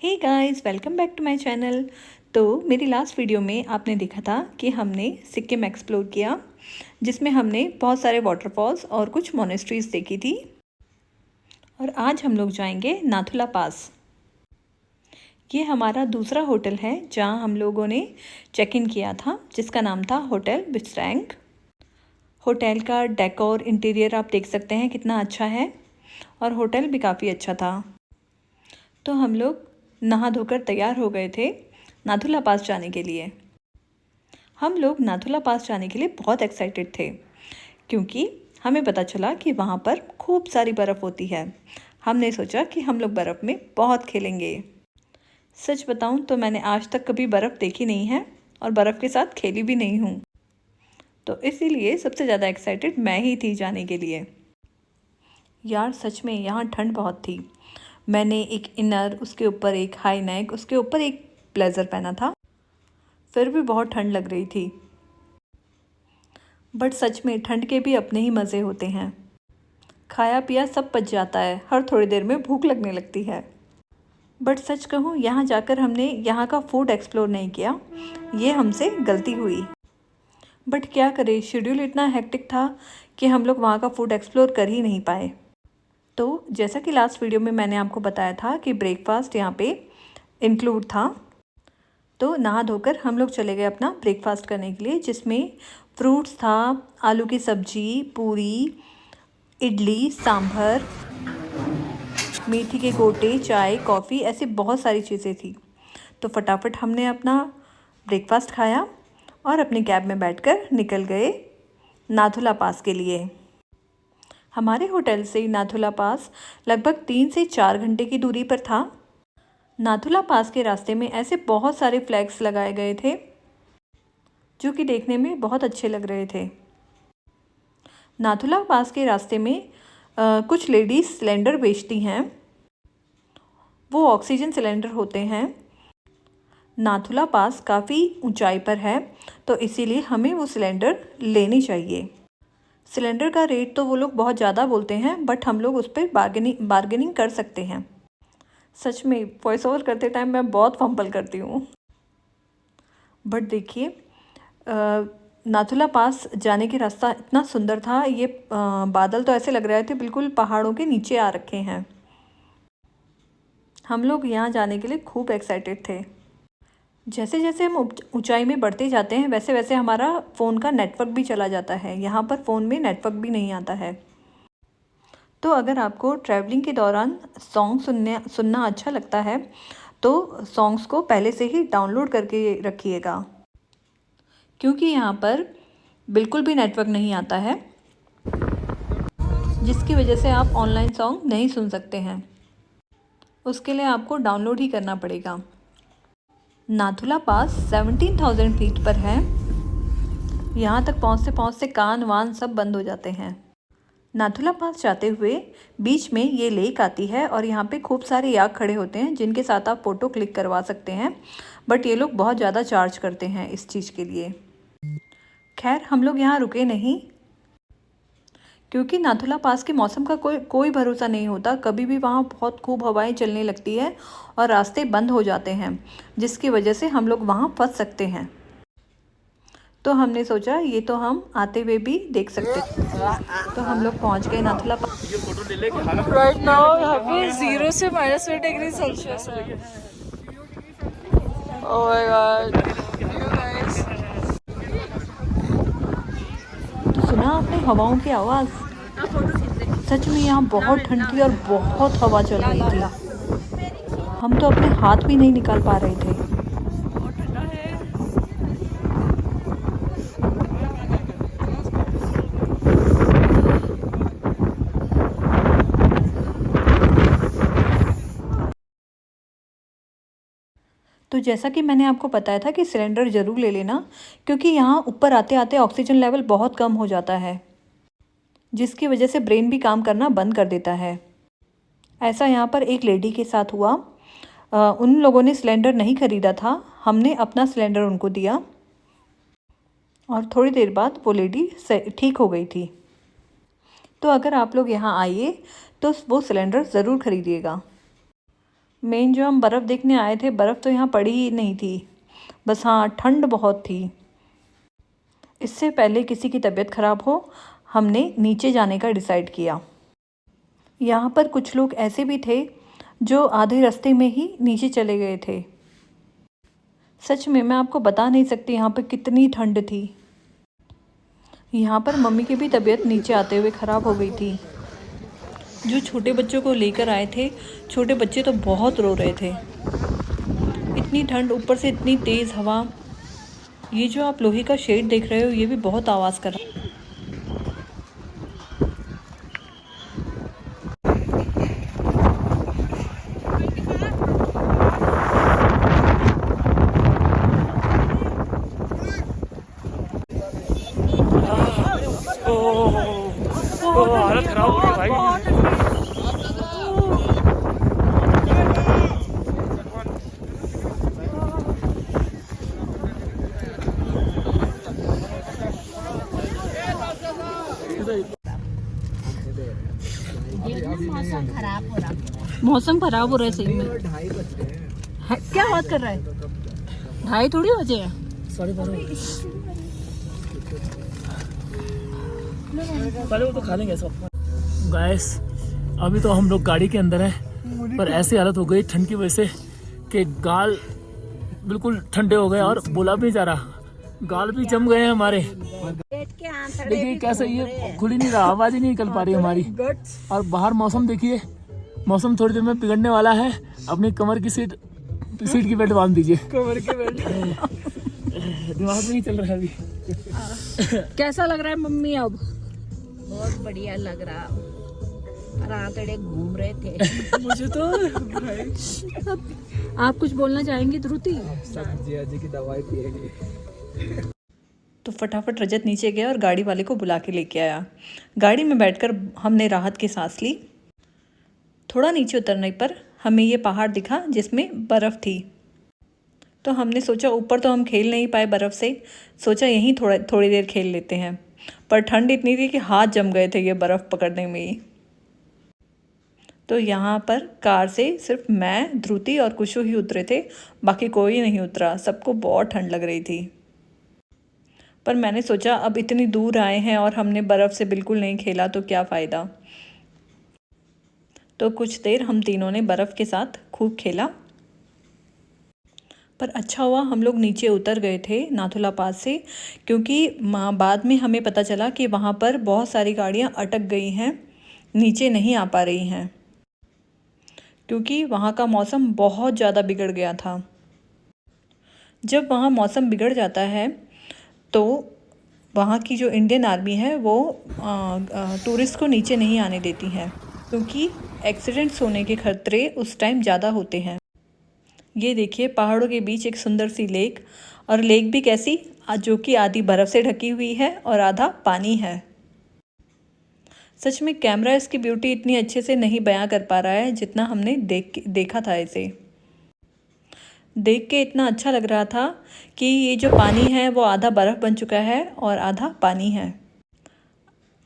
Hey guys, welcome back to my channel. तो मेरी last video में आपने देखा था कि हमने सिक्किम एक्सप्लोर किया, जिसमें हमने बहुत सारे वाटरफॉल्स और कुछ मोनेस्ट्रीज देखी थी। और आज हम लोग जाएंगे नाथुला पास। ये हमारा दूसरा होटल है जहाँ हम लोगों ने चेक इन किया था, जिसका नाम था होटल बिस्रैंग। होटल का डेकोर इंटीरियर आप देख सकते हैं कितना अच्छा है, और होटल भी काफ़ी अच्छा था। तो हम लोग नहा धोकर तैयार हो गए थे नाथुला पास जाने के लिए। हम लोग नाथुला पास जाने के लिए बहुत एक्साइटेड थे, क्योंकि हमें पता चला कि वहाँ पर खूब सारी बर्फ़ होती है। हमने सोचा कि हम लोग बर्फ़ में बहुत खेलेंगे। सच बताऊँ तो मैंने आज तक कभी बर्फ़ देखी नहीं है और बर्फ़ के साथ खेली भी नहीं हूँ, तो इसीलिए सबसे ज़्यादा एक्साइटेड मैं ही थी जाने के लिए। यार सच में यहाँ ठंड बहुत थी। मैंने एक इनर, उसके ऊपर एक हाई नेक, उसके ऊपर एक ब्लेज़र पहना था, फिर भी बहुत ठंड लग रही थी। बट सच में ठंड के भी अपने ही मज़े होते हैं। खाया पिया सब पच जाता है, हर थोड़ी देर में भूख लगने लगती है। बट सच कहूँ, यहाँ जाकर हमने यहाँ का फूड एक्सप्लोर नहीं किया, ये हमसे गलती हुई। बट क्या करें, शेड्यूल इतना हेक्टिक था कि हम लोग वहाँ का फूड एक्सप्लोर कर ही नहीं पाए। तो जैसा कि लास्ट वीडियो में मैंने आपको बताया था कि ब्रेकफास्ट यहाँ पे इंक्लूड था, तो नहा धोकर हम लोग चले गए अपना ब्रेकफास्ट करने के लिए, जिसमें फ्रूट्स था, आलू की सब्जी, पूरी, इडली, सांभर, मेथी के गोटे, चाय, कॉफ़ी, ऐसी बहुत सारी चीज़ें थी। तो फटाफट हमने अपना ब्रेकफास्ट खाया और अपनी कैब में बैठकर निकल गए नाथुला पास के लिए। हमारे होटल से नाथुला पास लगभग 3 से 4 घंटे की दूरी पर था। नाथुला पास के रास्ते में ऐसे बहुत सारे फ्लैग्स लगाए गए थे, जो कि देखने में बहुत अच्छे लग रहे थे। नाथुला पास के रास्ते में कुछ लेडीज़ सिलेंडर बेचती हैं। वो ऑक्सीजन सिलेंडर होते हैं। नाथुला पास काफ़ी ऊंचाई पर है, तो इसीलिए हमें वो सिलेंडर लेनी चाहिए। सिलेंडर का रेट तो वो लोग बहुत ज़्यादा बोलते हैं, बट हम लोग उस पर बार्गेनिंग कर सकते हैं। सच में वॉइस ओवर करते टाइम मैं बहुत फंबल करती हूँ। बट देखिए, नाथुला पास जाने के रास्ता इतना सुंदर था। ये बादल तो ऐसे लग रहे थे बिल्कुल पहाड़ों के नीचे आ रखे हैं। हम लोग यहाँ जाने के लिए खूब एक्साइटेड थे। जैसे जैसे हम ऊंचाई में बढ़ते जाते हैं, वैसे वैसे हमारा फ़ोन का नेटवर्क भी चला जाता है। यहाँ पर फ़ोन में नेटवर्क भी नहीं आता है। तो अगर आपको ट्रैवलिंग के दौरान सॉन्ग सुनना अच्छा लगता है, तो सॉन्ग्स को पहले से ही डाउनलोड करके रखिएगा, क्योंकि यहाँ पर बिल्कुल भी नेटवर्क नहीं आता है, जिसकी वजह से आप ऑनलाइन सॉन्ग नहीं सुन सकते हैं। उसके लिए आपको डाउनलोड ही करना पड़ेगा। नाथुला पास 17,000 फीट पर है। यहाँ तक पहुँचते कान वान सब बंद हो जाते हैं। नाथुला पास जाते हुए बीच में ये लेक आती है, और यहाँ पे खूब सारे याक खड़े होते हैं, जिनके साथ आप फ़ोटो क्लिक करवा सकते हैं। बट ये लोग बहुत ज़्यादा चार्ज करते हैं इस चीज़ के लिए। खैर, हम लोग यहाँ रुके नहीं, क्योंकि नाथुला पास के मौसम का कोई भरोसा नहीं होता। कभी भी वहाँ बहुत खूब हवाएं चलने लगती है और रास्ते बंद हो जाते हैं, जिसकी वजह से हम लोग वहाँ फंस सकते हैं। तो हमने सोचा ये तो हम आते हुए भी देख सकते हैं। तो हम लोग पहुँच गए नाथुला पास। राइट नाउ यहाँ पे 0 से -1 डिग्री सेल्सियस है। Oh my God, you guys. तो सुना आपने हवाओं की आवाज़? सच में यहाँ बहुत ठंड थी और बहुत हवा चल रही थी। हम तो अपने हाथ भी नहीं निकाल पा रहे थे। तो जैसा कि मैंने आपको बताया था कि सिलेंडर ज़रूर ले लेना, क्योंकि यहाँ ऊपर आते आते ऑक्सीजन लेवल बहुत कम हो जाता है, जिसकी वजह से ब्रेन भी काम करना बंद कर देता है। ऐसा यहाँ पर एक लेडी के साथ हुआ। उन लोगों ने सिलेंडर नहीं खरीदा था, हमने अपना सिलेंडर उनको दिया, और थोड़ी देर बाद वो लेडी ठीक हो गई थी। तो अगर आप लोग यहाँ आइए तो वो सिलेंडर ज़रूर खरीदिएगा। मेन जो हम बर्फ़ देखने आए थे, बर्फ़ तो यहाँ पड़ी ही नहीं थी, बस हाँ ठंड बहुत थी। इससे पहले किसी की तबीयत ख़राब हो, हमने नीचे जाने का डिसाइड किया। यहाँ पर कुछ लोग ऐसे भी थे जो आधे रास्ते में ही नीचे चले गए थे। सच में मैं आपको बता नहीं सकती यहाँ पर कितनी ठंड थी। यहाँ पर मम्मी की भी तबीयत नीचे आते हुए ख़राब हो गई थी। जो छोटे बच्चों को लेकर आए थे, छोटे बच्चे तो बहुत रो रहे थे। इतनी ठंड, ऊपर से इतनी तेज़ हवा। ये जो आप लोहे का शेड देख रहे हो, ये भी बहुत आवाज़ कर रहा है। हालत खराब हो गई भाई। मौसम खराब हो रहा है सही में। क्या बात कर रहा है? 2:30 थोड़ी बजे हैं। 12:30 पहले वो तो खा लेंगे सब। गैस अभी तो हम लोग गाड़ी के अंदर हैं, पर ऐसी हालत हो गई ठंड की वजह से कि गाल बिल्कुल ठंडे हो गए और बोला भी नहीं जा रहा, गाल भी जम गए हैं हमारे। देखिए कैसे ये खुल ही नहीं रहा, आवाज ही नहीं निकल पा रही हमारी। और बाहर मौसम देखिए, मौसम थोड़ी देर में बिगड़ने वाला है। अपनी कमर की सीट की बेल्ट बांध दीजिए। कमर की बेल्ट दिमाग में नहीं चल रहा है अभी। कैसा लग रहा है मम्मी अब? बहुत बढ़िया लग रहा। रातड़े घूम रहे थे। मुझे तो भाई आप कुछ बोलना चाहेंगी ध्रुति? जी की दवाई पिएगी। तो फटाफट रजत नीचे गया और गाड़ी वाले को बुला के लेके आया। गाड़ी में बैठकर हमने राहत की सांस ली। थोड़ा नीचे उतरने पर हमें ये पहाड़ दिखा जिसमें बर्फ़ थी। तो हमने सोचा, ऊपर तो हम खेल नहीं पाए बर्फ़ से, सोचा यहीं थोड़ी देर खेल लेते हैं। पर ठंड इतनी थी कि हाथ जम गए थे ये बर्फ़ पकड़ने में ही। तो यहाँ पर कार से सिर्फ मैं, ध्रुति और कुशु ही उतरे थे, बाकी कोई नहीं उतरा। सबको बहुत ठंड लग रही थी। पर मैंने सोचा अब इतनी दूर आए हैं और हमने बर्फ़ से बिल्कुल नहीं खेला तो क्या फ़ायदा। तो कुछ देर हम तीनों ने बर्फ़ के साथ खूब खेला। पर अच्छा हुआ हम लोग नीचे उतर गए थे नाथुला पास से, क्योंकि बाद में हमें पता चला कि वहाँ पर बहुत सारी गाड़ियाँ अटक गई हैं, नीचे नहीं आ पा रही हैं, क्योंकि वहाँ का मौसम बहुत ज़्यादा बिगड़ गया था। जब वहाँ मौसम बिगड़ जाता है तो वहाँ की जो इंडियन आर्मी है वो टूरिस्ट को नीचे नहीं आने देती है, क्योंकि एक्सीडेंट्स होने के खतरे उस टाइम ज़्यादा होते हैं। ये देखिए पहाड़ों के बीच एक सुंदर सी लेक, और लेक भी कैसी, जो कि आधी बर्फ़ से ढकी हुई है और आधा पानी है। सच में कैमरा इसकी ब्यूटी इतनी अच्छे से नहीं बयां कर पा रहा है जितना हमने देखा था। इसे देख के इतना अच्छा लग रहा था कि ये जो पानी है वो आधा बर्फ़ बन चुका है और आधा पानी है।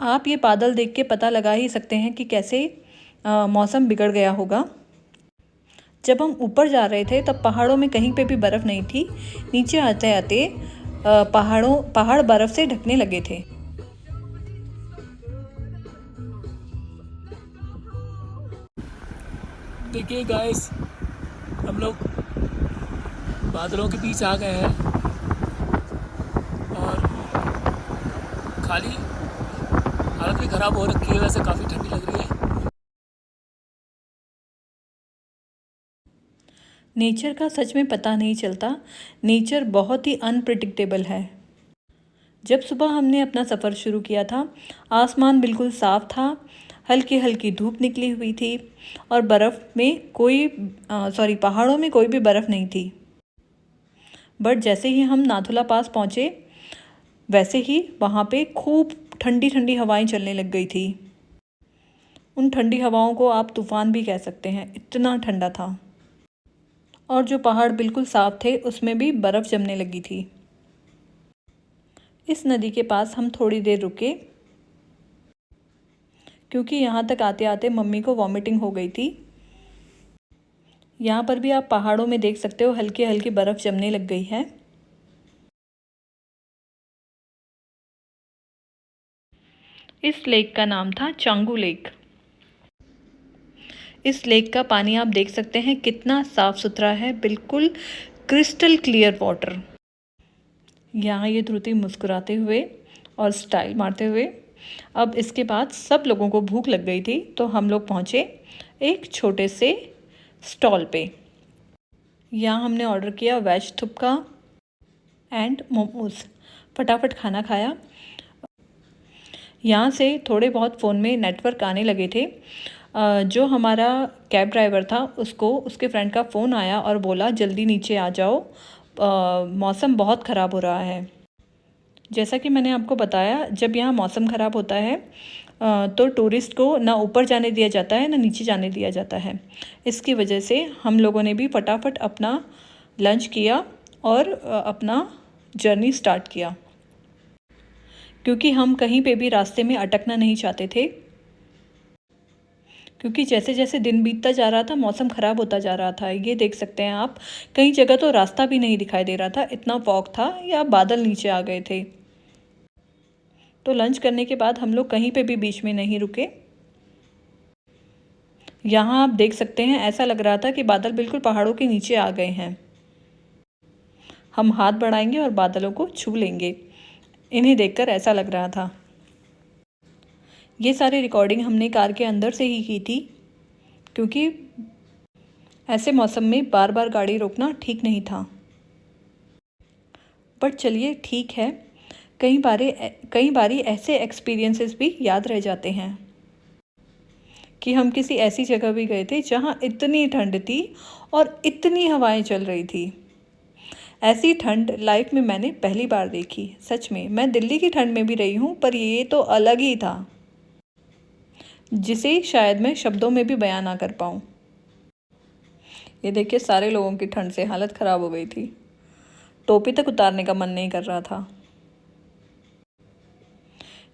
आप ये बादल देख के पता लगा ही सकते हैं कि कैसे मौसम बिगड़ गया होगा। जब हम ऊपर जा रहे थे तब पहाड़ों में कहीं पे भी बर्फ़ नहीं थी। नीचे आते आते पहाड़ बर्फ़ से ढकने लगे थे। देखिए गाइस, हम लोग बादलों के बीच आ गए हैं और खाली हालत भी ख़राब हो रखी है, वैसे काफ़ी ठंडी लग रही है। नेचर का सच में पता नहीं चलता। नेचर बहुत ही अनप्रिडिक्टेबल है। जब सुबह हमने अपना सफ़र शुरू किया था, आसमान बिल्कुल साफ़ था, हल्की हल्की धूप निकली हुई थी और पहाड़ों में कोई भी बर्फ़ नहीं थी। बट जैसे ही हम नाथुला पास पहुँचे, वैसे ही वहाँ पे खूब ठंडी ठंडी हवाएं चलने लग गई थी। उन ठंडी हवाओं को आप तूफ़ान भी कह सकते हैं, इतना ठंडा था। और जो पहाड़ बिल्कुल साफ़ थे उसमें भी बर्फ़ जमने लगी थी। इस नदी के पास हम थोड़ी देर रुके, क्योंकि यहाँ तक आते आते मम्मी को वॉमिटिंग हो गई थी। यहाँ पर भी आप पहाड़ों में देख सकते हो हल्की हल्की बर्फ़ जमने लग गई है। इस लेक का नाम था चांगू लेक। इस लेक का पानी आप देख सकते हैं कितना साफ़ सुथरा है, बिल्कुल क्रिस्टल क्लियर वाटर। यहाँ ये ध्रुति मुस्कुराते हुए और स्टाइल मारते हुए। अब इसके बाद सब लोगों को भूख लग गई थी, तो हम लोग पहुँचे एक छोटे से स्टॉल पे। यहाँ हमने ऑर्डर किया वेज थुपका एंड मोमोज़। फटाफट खाना खाया। यहाँ से थोड़े बहुत फ़ोन में नेटवर्क आने लगे थे। जो हमारा कैब ड्राइवर था उसको उसके फ्रेंड का फ़ोन आया और बोला जल्दी नीचे आ जाओ, मौसम बहुत ख़राब हो रहा है। जैसा कि मैंने आपको बताया, जब यहाँ मौसम ख़राब होता है तो टूरिस्ट को ना ऊपर जाने दिया जाता है ना नीचे जाने दिया जाता है। इसकी वजह से हम लोगों ने भी फटाफट अपना लंच किया और अपना जर्नी स्टार्ट किया, क्योंकि हम कहीं पे भी रास्ते में अटकना नहीं चाहते थे। क्योंकि जैसे जैसे दिन बीतता जा रहा था मौसम ख़राब होता जा रहा था। ये देख सकते हैं आप, कई जगह तो रास्ता भी नहीं दिखाई दे रहा था, इतना फॉग था या बादल नीचे आ गए थे। तो लंच करने के बाद हम लोग कहीं पे भी बीच में नहीं रुके। यहाँ आप देख सकते हैं ऐसा लग रहा था कि बादल बिल्कुल पहाड़ों के नीचे आ गए हैं। हम हाथ बढ़ाएंगे और बादलों को छू लेंगे, इन्हें देखकर ऐसा लग रहा था। ये सारी रिकॉर्डिंग हमने कार के अंदर से ही की थी, क्योंकि ऐसे मौसम में बार बार गाड़ी रोकना ठीक नहीं था। बट चलिए ठीक है, कई बारी ऐसे एक्सपीरियंसेस भी याद रह जाते हैं कि हम किसी ऐसी जगह भी गए थे जहाँ इतनी ठंड थी और इतनी हवाएं चल रही थी। ऐसी ठंड लाइफ में मैंने पहली बार देखी। सच में, मैं दिल्ली की ठंड में भी रही हूँ, पर ये तो अलग ही था, जिसे शायद मैं शब्दों में भी बयां ना कर पाऊँ। ये देखिए, सारे लोगों की ठंड से हालत ख़राब हो गई थी। टोपी तक उतारने का मन नहीं कर रहा था।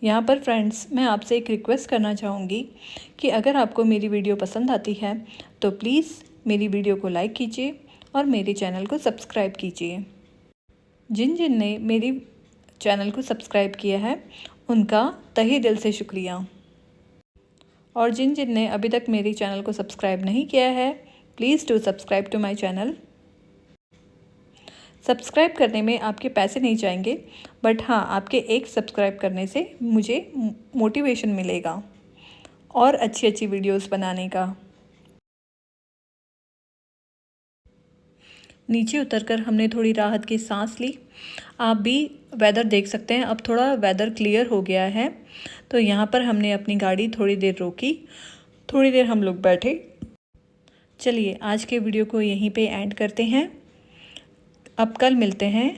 यहाँ पर फ्रेंड्स, मैं आपसे एक रिक्वेस्ट करना चाहूँगी कि अगर आपको मेरी वीडियो पसंद आती है तो प्लीज़ मेरी वीडियो को लाइक कीजिए और मेरे चैनल को सब्सक्राइब कीजिए। जिन जिन ने मेरी चैनल को सब्सक्राइब किया है उनका तहे दिल से शुक्रिया, और जिन जिन ने अभी तक मेरी चैनल को सब्सक्राइब नहीं किया है, please do subscribe to my channel. Subscribe करने में आपके पैसे नहीं जाएंगे, बट हाँ, आपके एक सब्सक्राइब करने से मुझे मोटिवेशन मिलेगा और अच्छी अच्छी वीडियोस बनाने का। नीचे उतरकर हमने थोड़ी राहत की सांस ली। आप भी वेदर देख सकते हैं, अब थोड़ा वेदर क्लियर हो गया है। तो यहाँ पर हमने अपनी गाड़ी थोड़ी देर रोकी, थोड़ी देर हम लोग बैठे। चलिए आज के वीडियो को यहीं पे एंड करते हैं। अब कल मिलते हैं,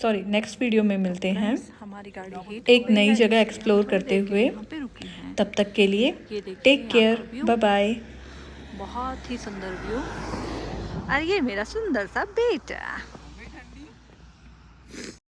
नेक्स्ट वीडियो में मिलते हैं हमारी गाड़ी एक नई जगह एक्सप्लोर करते हुए। तब तक के लिए टेक केयर, बाय बाय। बहुत ही सुंदर व्यू, और ये मेरा सुंदर सा बेटा।